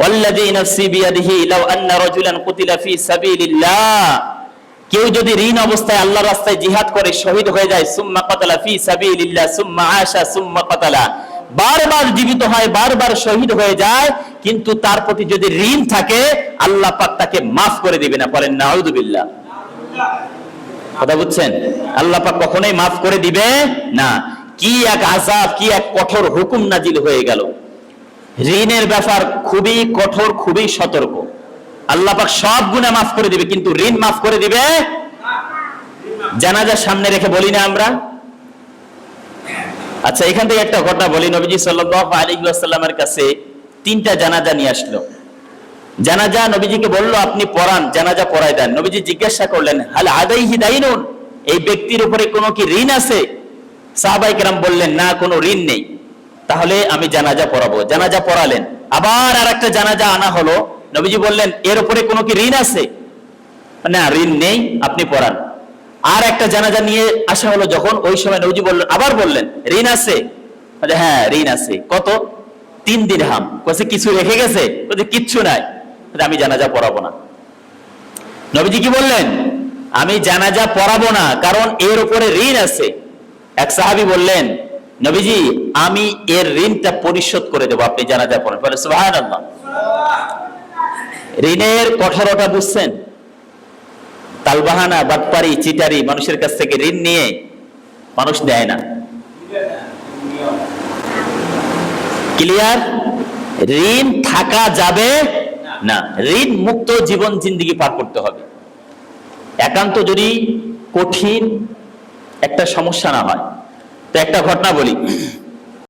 ওয়াল্লাযী নাফসি বিয়াদিহি লাউ আন্না রাজুলান কুতিলা ফি সাবিলিল্লাহ, কেউ যদি ঋণ অবস্থায় আল্লাহর রাস্তায় জিহাদ করে শহীদ হয়ে যায়, সুম্মা কাতালা ফি সাবিলিল্লাহ সুম্মা আশা সুম্মা কাতালা, বারবার জীবিত হয়, বারবার শহীদ হয়ে যায়, কিন্তু তার প্রতি যদি ঋণ থাকে আল্লাহ পাক তাকে মাফ করে দিবে না। বলেন নাউযুবিল্লাহ। কথা বুঝছেন? আল্লাহ পাক কখনোই মাফ করে দিবে না। কি এক আযাব, কি এক কঠোর হুকুম নাজিল হয়ে গেল। ঋণের ব্যাপার খুবই কঠোর, খুবই সতর্ক। আল্লাহ পাক সব গুনাহ মাফ করে দিবে, কিন্তু ঋণ মাফ করে দিবে না। জানাজার সামনে রেখে বলি না আমরা? আচ্ছা, এখান থেকে একটা ঘটনা বলি। নবীজি সাল্লাল্লাহু আলাইহি ওয়াসাল্লামের কাছে 3টা জানাজা নিয়ে আসলো। জানাজা নবীজিকে বলল, আপনি পড়ান, জানাজা পড়ায় দেন। নবীজি জিজ্ঞাসা করলেন, হাল আলাইহি দাইনুন, এই ব্যক্তির উপরে কোনো কি ঋণ আছে? সাহাবায়ে কেরাম বললেন, না, কোনো ঋণ নেই। তাহলে আমি জানাজা পড়াবো। জানাজা পড়ালেন। আবার আরেকটা জানাজা আনা হলো। নবীজি বললেন, এর উপরে কোনো কি ঋণ আছে? না, ঋণ নেই, আপনি পড়ান। আর একটা জানাজা নিয়ে আসা হলো যখন, ওই সময় নবীজি বললেন, আবার বললেন, ঋণ আছে? হ্যাঁ, ঋণ আছে। কত? 3 দিরহাম। কইছে কিছু রেখে গেছে? কইছে কিচ্ছু নাই। আমি জানাজা পড়াবো না। নবীজি কি বললেন? আমি জানাজা পড়াবো না, কারণ এর উপরে ঋণ আছে। এক সাহাবী বললেন, নবীজি, আমি এর ঋণটা পরিশোধ করে দেবো, আপনি জানাজা পড়েন। বলে সুবহানাল্লাহ। ঋণের কঠোরতা বুঝছেন? তালবাহানা, বাটপারি, চিটারি, মানুষের কাছ থেকে ঋণ নিয়ে মানুষ দেয় না। ক্লিয়ার? ঋণ থাকা যাবে না। ঋণ মুক্ত জীবন জিন্দেগি পার করতে হবে। একান্ত যদি কঠিন একটা সমস্যা না হয়। তো একটা ঘটনা বলি।